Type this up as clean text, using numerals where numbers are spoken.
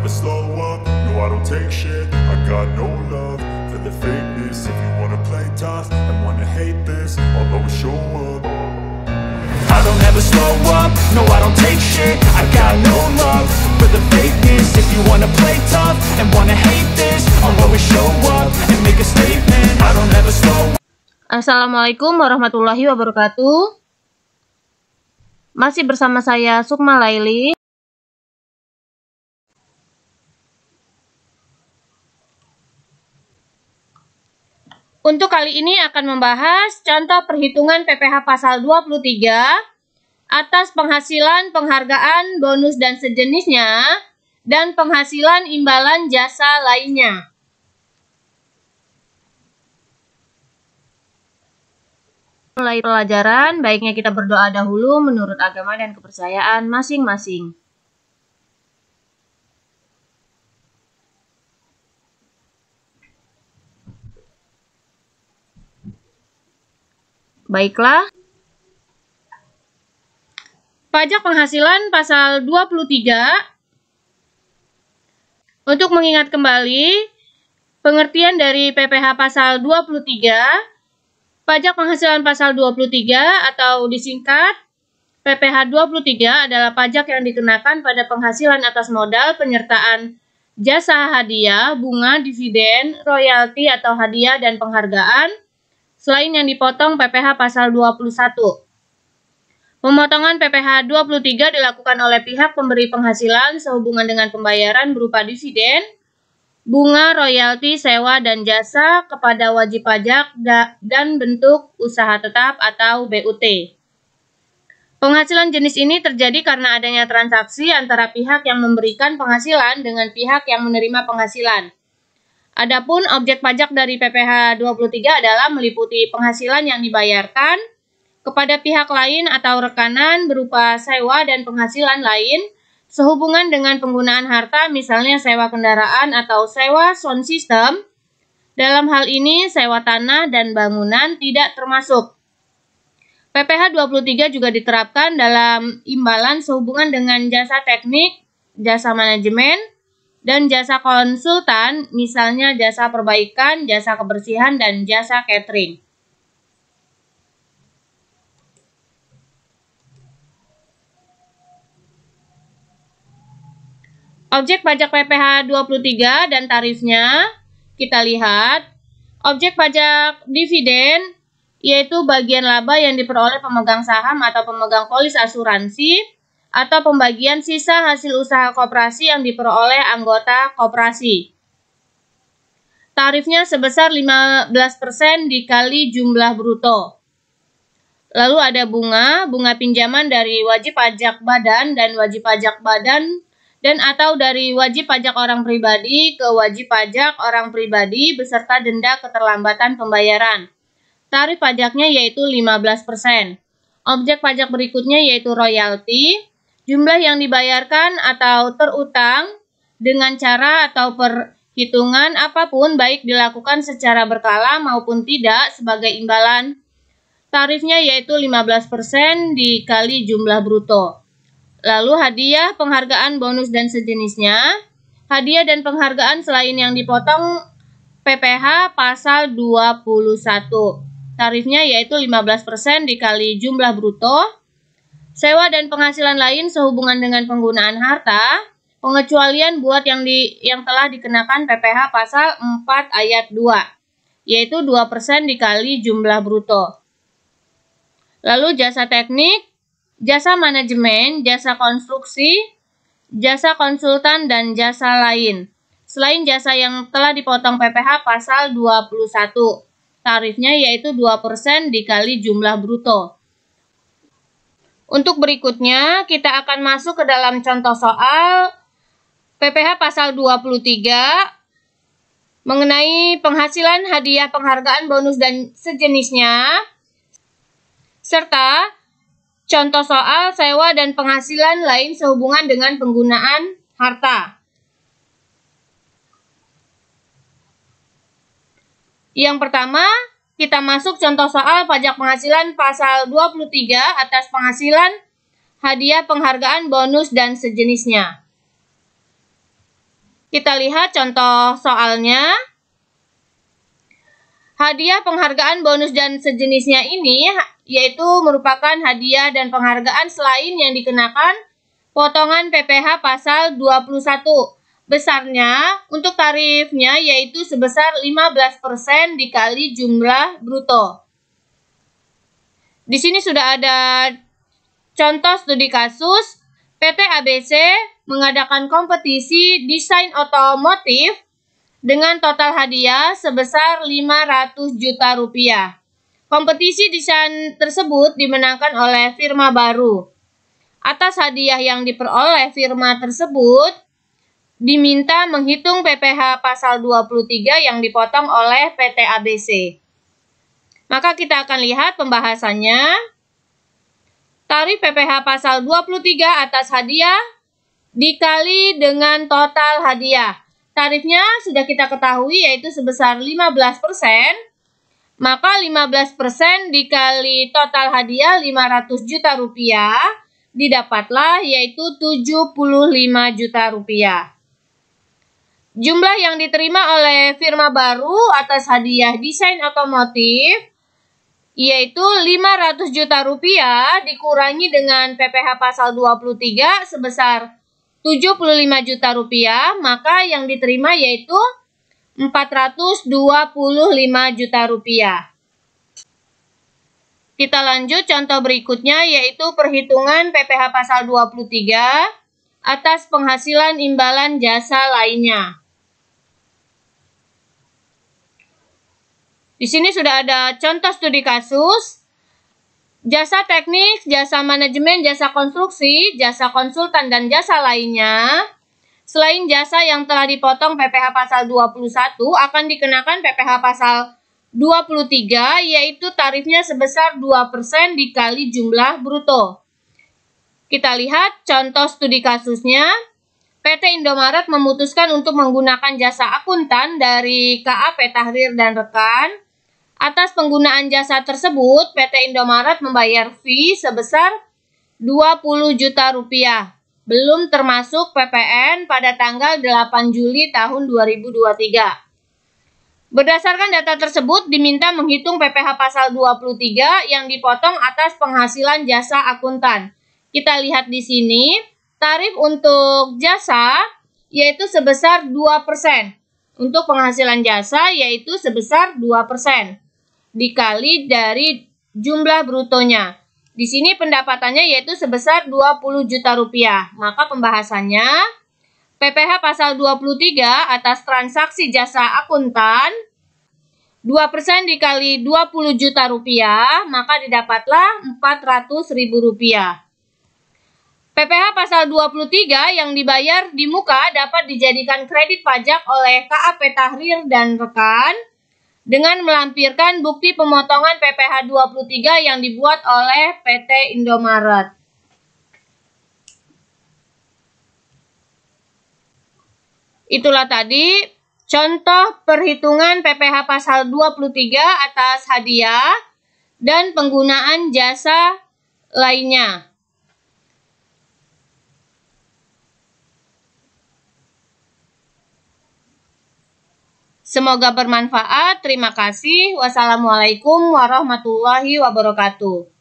never slow up, no I don't take shit. I got no love for the fakeness. If you wanna play tough and wanna hate this, I'll always show up. I don't ever slow up, no I don't take shit. I got no love for the fakeness. If you wanna play tough and wanna hate this, I'll always show up and make a statement. I don't ever slow up. Assalamualaikum warahmatullahi wabarakatuh. Masih bersama saya Sukma Laili. Untuk kali ini akan membahas contoh perhitungan PPh pasal 23 atas penghasilan, penghargaan, bonus dan sejenisnya, dan penghasilan imbalan jasa lainnya. Mulai pelajaran, baiknya kita berdoa dahulu menurut agama dan kepercayaan masing-masing. Baiklah. Pajak penghasilan pasal 23. Untuk mengingat kembali pengertian dari PPh pasal 23, pajak penghasilan pasal 23 atau disingkat PPh 23 adalah pajak yang dikenakan pada penghasilan atas modal penyertaan jasa hadiah, bunga, dividen, royalti atau hadiah dan penghargaan selain yang dipotong PPh pasal 21. Pemotongan PPh 23 dilakukan oleh pihak pemberi penghasilan sehubungan dengan pembayaran berupa dividen, bunga, royalti, sewa, dan jasa kepada wajib pajak dan bentuk usaha tetap atau BUT. Penghasilan jenis ini terjadi karena adanya transaksi antara pihak yang memberikan penghasilan dengan pihak yang menerima penghasilan. Adapun objek pajak dari PPh 23 adalah meliputi penghasilan yang dibayarkan kepada pihak lain atau rekanan berupa sewa dan penghasilan lain sehubungan dengan penggunaan harta, misalnya sewa kendaraan atau sewa sound system. Dalam hal ini, sewa tanah dan bangunan tidak termasuk. PPh 23 juga diterapkan dalam imbalan sehubungan dengan jasa teknik, jasa manajemen, dan jasa konsultan, misalnya jasa perbaikan, jasa kebersihan, dan jasa catering. Objek pajak PPh 23 dan tarifnya, kita lihat. Objek pajak dividen yaitu bagian laba yang diperoleh pemegang saham atau pemegang polis asuransi atau pembagian sisa hasil usaha koperasi yang diperoleh anggota koperasi. Tarifnya sebesar 15% dikali jumlah bruto. Lalu ada bunga pinjaman dari wajib pajak badan dan wajib pajak badan dan atau dari wajib pajak orang pribadi ke wajib pajak orang pribadi beserta denda keterlambatan pembayaran. Tarif pajaknya yaitu 15%. Objek pajak berikutnya yaitu royalti. Jumlah yang dibayarkan atau terutang dengan cara atau perhitungan apapun baik dilakukan secara berkala maupun tidak sebagai imbalan. Tarifnya yaitu 15% dikali jumlah bruto. Lalu hadiah, penghargaan, bonus, dan sejenisnya. Hadiah dan penghargaan selain yang dipotong PPh pasal 21. Tarifnya yaitu 15% dikali jumlah bruto. Sewa dan penghasilan lain sehubungan dengan penggunaan harta, pengecualian buat yang telah dikenakan PPh pasal 4 ayat 2, yaitu 2% dikali jumlah bruto. Lalu jasa teknik, jasa manajemen, jasa konstruksi, jasa konsultan, dan jasa lain. Selain jasa yang telah dipotong PPh pasal 21, tarifnya yaitu 2% dikali jumlah bruto. Untuk berikutnya, kita akan masuk ke dalam contoh soal PPh pasal 23 mengenai penghasilan, hadiah, penghargaan, bonus, dan sejenisnya, serta contoh soal sewa dan penghasilan lain sehubungan dengan penggunaan harta. Yang pertama, kita masuk contoh soal pajak penghasilan pasal 23 atas penghasilan, hadiah, penghargaan, bonus, dan sejenisnya. Kita lihat contoh soalnya. Hadiah, penghargaan, bonus, dan sejenisnya ini yaitu merupakan hadiah dan penghargaan selain yang dikenakan potongan PPh pasal 21. Besarnya untuk tarifnya yaitu sebesar 15% dikali jumlah bruto. Di sini sudah ada contoh studi kasus. PT ABC mengadakan kompetisi desain otomotif dengan total hadiah sebesar 500 juta rupiah. Kompetisi desain tersebut dimenangkan oleh firma baru. Atas hadiah yang diperoleh firma tersebut, diminta menghitung PPh pasal 23 yang dipotong oleh PT ABC. Maka kita akan lihat pembahasannya. Tarif PPh pasal 23 atas hadiah dikali dengan total hadiah. Tarifnya sudah kita ketahui yaitu sebesar 15%, maka 15% dikali total hadiah 500 juta rupiah, didapatlah yaitu 75 juta rupiah. Jumlah yang diterima oleh firma baru atas hadiah desain otomotif yaitu 500 juta rupiah dikurangi dengan PPh pasal 23 sebesar 75 juta rupiah, maka yang diterima yaitu 425 juta rupiah. Kita lanjut contoh berikutnya yaitu perhitungan PPh pasal 23 atas penghasilan imbalan jasa lainnya. Di sini sudah ada contoh studi kasus. Jasa teknik, jasa manajemen, jasa konstruksi, jasa konsultan, dan jasa lainnya. Selain jasa yang telah dipotong PPh pasal 21 akan dikenakan PPh pasal 23 yaitu tarifnya sebesar 2% dikali jumlah bruto. Kita lihat contoh studi kasusnya. PT Indomaret memutuskan untuk menggunakan jasa akuntan dari KAP Tahrir dan rekan. Atas penggunaan jasa tersebut, PT Indomaret membayar fee sebesar 20 juta rupiah, belum termasuk PPN pada tanggal 8 Juli tahun 2023. Berdasarkan data tersebut, diminta menghitung PPh pasal 23 yang dipotong atas penghasilan jasa akuntan. Kita lihat di sini, tarif untuk jasa yaitu sebesar 2%. Untuk penghasilan jasa yaitu sebesar 2%. Dikali dari jumlah brutonya. Di sini pendapatannya yaitu sebesar 20 juta rupiah. Maka pembahasannya, PPh pasal 23 atas transaksi jasa akuntan, 2% dikali 20 juta rupiah, maka didapatlah 400.000 rupiah. PPh pasal 23 yang dibayar di muka dapat dijadikan kredit pajak oleh KAP Tahrir dan rekan, dengan melampirkan bukti pemotongan PPh 23 yang dibuat oleh PT Indomaret. Itulah tadi contoh perhitungan PPh pasal 23 atas hadiah dan penggunaan jasa lainnya. Semoga bermanfaat. Terima kasih. Wassalamualaikum warahmatullahi wabarakatuh.